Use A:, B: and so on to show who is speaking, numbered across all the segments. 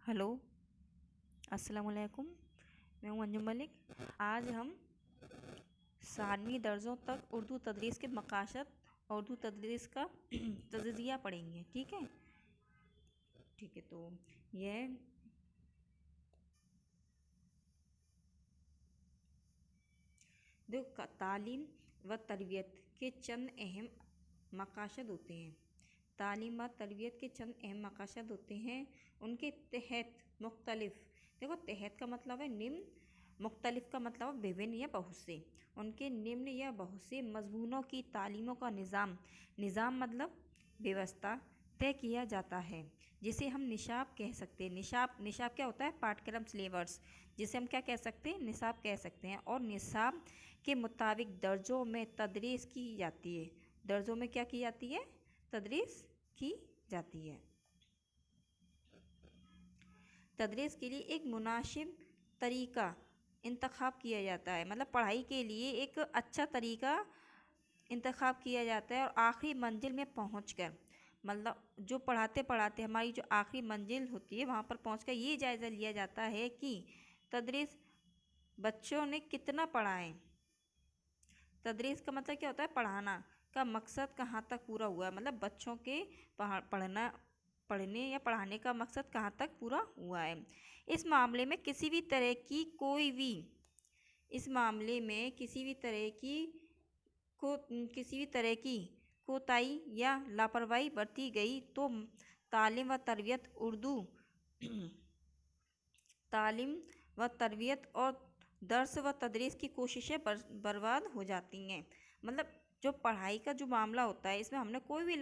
A: Hello, अस्सलाम वालेकुम। मैं हूँ अंजुम मलिक। आज हम सानवी दर्जों तक उर्दू तदरीस के मकासद और उर्दू तदरीस का तज़किया पढ़ेंगे। ठीक है। ठीक है, तो यह देखो, तालीम व तरबियत के चंद अहम मकासद होते हैं। तालीम व तरबियत के चंद अहम मकासद होते हैं। उनके तहत मुख्तलिफ, देखो तहत का मतलब है निम्न, मुख्तलिफ का मतलब है विभिन्न या बहुत से। उनके निम्न या बहुत से मजमूनों की तालीमों का निज़ाम मतलब व्यवस्था तय किया जाता है, जिसे हम निशाब कह सकते हैं। निशाब क्या होता है? पाठ्यक्रम, सिलेबस, जिसे हम क्या कह सकते हैं? निसाब कह सकते हैं। और निसाब के मुताबिक दर्जों में तदरीस की जाती है। दर्जों में क्या की जाती है? तदरीस की जाती है। तदरीस के लिए एक मुनासिब तरीका इंतखाब किया जाता है, मतलब पढ़ाई के लिए एक अच्छा तरीका इंतखाब किया जाता है। और आखिरी मंजिल में पहुंचकर, मतलब जो पढ़ाते पढ़ाते हमारी जो आखिरी मंजिल होती है, वहाँ पर पहुंचकर ये जायज़ा लिया जाता है कि तदरीस बच्चों ने कितना पढ़ा है। तदरीस का मतलब क्या होता है? पढ़ाना का मकसद कहाँ तक पूरा हुआ है, मतलब बच्चों के पढ़ने या पढ़ाने का मकसद कहाँ तक पूरा हुआ है। इस मामले में किसी भी तरह की इस मामले में किसी भी तरह की कोताही या लापरवाही बरती गई तो तालीम व तरबियत उर्दू तालीम व तरबियत और दर्स व तदरीस की कोशिशें बर्बाद हो जाती हैं। मतलब जो पढ़ाई का जो मामला होता है, इसमें हमने कोई भी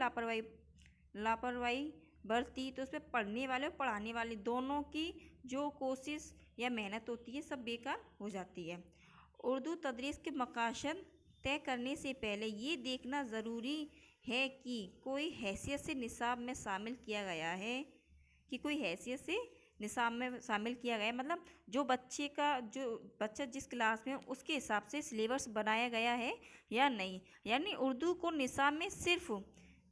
A: लापरवाही बरती तो उसमें पढ़ने वाले और पढ़ाने वाले दोनों की जो कोशिश या मेहनत होती है, सब बेकार हो जाती है। उर्दू तदरीस के मकासद तय करने से पहले ये देखना ज़रूरी है कि कोई हैसियत से निसाब में शामिल किया गया है, कि कोई हैसियत से निसाब में शामिल किया गया है, मतलब जो बच्चा जिस क्लास में उसके हिसाब से सिलेबस बनाया गया है या नहीं। यानी उर्दू को निसाब में सिर्फ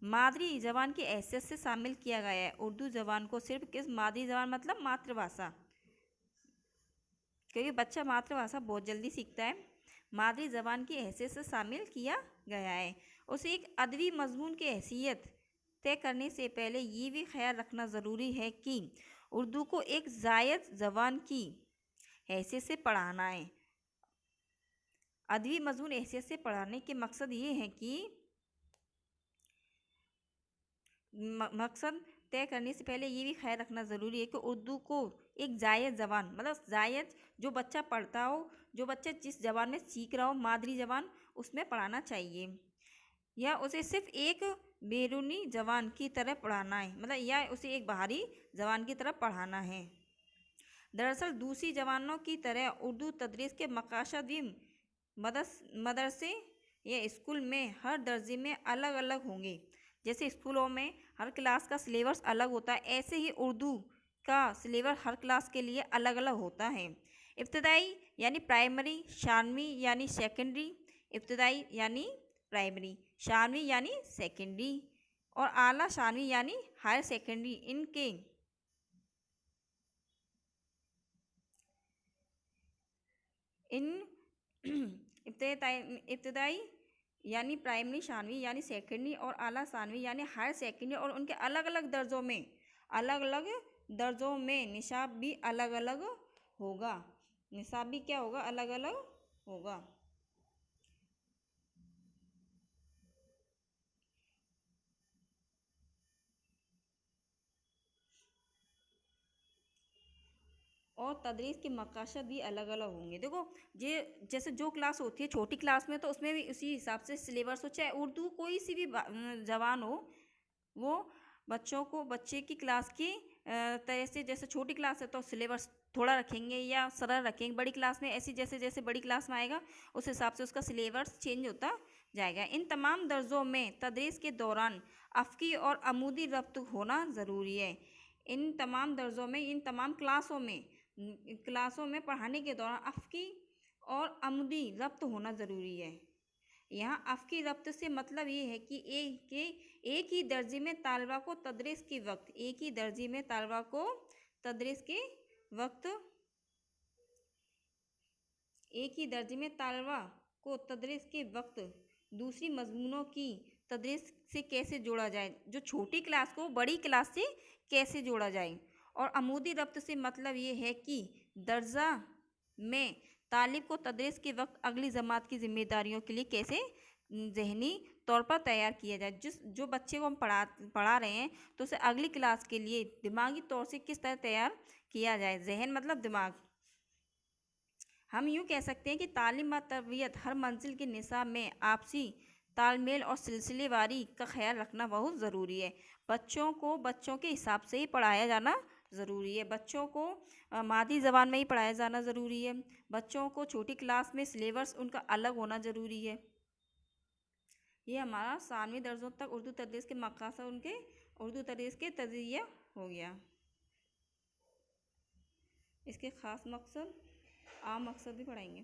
A: मादरी ज़बान की हैसियत से शामिल किया गया है। उर्दू ज़बान को सिर्फ किस मादरी ज़बान, मतलब मातृभाषा, क्योंकि बच्चा मातृभाषा बहुत जल्दी सीखता है, मादरी ज़बान की हैसियत से शामिल किया गया है। उसे एक अदबी मजमून की हैसियत तय करने से पहले ये भी ख्याल रखना ज़रूरी है कि उर्दू को एक जायज़ ज़बान की हैसियत से पढ़ाना है। अदबी मजमून हैसियत से पढ़ाने के मकसद ये है कि मकसद तय करने से पहले ये भी ख्याल रखना ज़रूरी है कि उर्दू को एक जायज़ ज़बान, मतलब जायज़, जो बच्चा पढ़ता हो, जो बच्चा जिस ज़बान में सीख रहा हो, मादरी ज़बान, उसमें पढ़ाना चाहिए। या उसे सिर्फ एक बैरूनी ज़बान की तरह पढ़ाना है, मतलब या उसे एक बाहरी ज़बान की तरह पढ़ाना है। दरअसल दूसरी ज़बानों की तरह उर्दू तदरीस के मकासद भी मदरसे या स्कूल में हर दर्जे में अलग अलग होंगे। जैसे स्कूलों में हर क्लास का सिलेबस अलग होता है, ऐसे ही उर्दू का सिलेबस हर क्लास के लिए अलग अलग होता है। इब्तदाई यानी प्राइमरी, शानवी यानी सेकेंडरी, इब्तदाई यानी प्राइमरी, शानवी यानी सेकेंडरी, और आला शानवी यानी हायर सेकेंडरी, इन इब्तदाई यानी प्राइमरी, शानवी यानी सेकेंडरी, और आला शानवी यानी हायर सेकेंडरी, और उनके अलग अलग दर्जों में निशाब भी अलग अलग होगा। निशाब भी क्या होगा? अलग अलग होगा। और तदरीस के मकासद भी अलग अलग होंगे। देखो, ये जैसे जो क्लास होती है छोटी क्लास में, तो उसमें भी उसी हिसाब से सिलेबस हो, चाहे उर्दू कोई सी भी ज़बान हो, वो बच्चे की क्लास की तरह से, जैसे छोटी क्लास है तो सिलेबस थोड़ा रखेंगे या सरल रखेंगे। बड़ी क्लास में ऐसी, जैसे जैसे बड़ी क्लास में आएगा उस हिसाब से उसका सिलेबस चेंज होता जाएगा। इन तमाम दर्जों में तदरीस के दौरान अफ़की और अमूदी रब्त होना ज़रूरी है। इन तमाम दर्जों में, इन तमाम क्लासों में पढ़ाने के दौरान अफ़की और अमूदी रब्त होना ज़रूरी है। यहाँ अफ़की रब्त से मतलब ये है कि एक ही दर्जे में तालबा को तदरीस के वक्त एक ही दर्जे में तालबा को तदरीस के वक्त दूसरी मजमूनों की तदरीस से कैसे जोड़ा जाए, जो छोटी क्लास को बड़ी क्लास से कैसे जोड़ा जाए। और अमूदी रब्त से मतलब ये है कि दर्जा में तालिब को तदरीस के वक्त अगली जमात की जिम्मेदारियों के लिए कैसे जहनी तौर पर तैयार किया जाए। जो बच्चे को हम पढ़ा रहे हैं तो उसे अगली क्लास के लिए दिमागी तौर से किस तरह तैयार किया जाए। जहन मतलब दिमाग। हम यूँ कह सकते हैं कि तालीम व तरबियत हर मंजिल के निसाब में आपसी तालमेल और सिलसिलेवारी का ख्याल रखना बहुत ज़रूरी है। बच्चों को बच्चों के हिसाब से ही पढ़ाया जाना ज़रूरी है। बच्चों को मादी ज़बान में ही पढ़ाया जाना ज़रूरी है। बच्चों को छोटी क्लास में सिलेबस उनका अलग होना ज़रूरी है। ये हमारा 7वीं दर्जों तक उर्दू तदरीस के मक़ासद उनके उर्दू तदरीस के तज़िया हो गया। इसके ख़ास मकसद आम मकसद भी पढ़ाएंगे।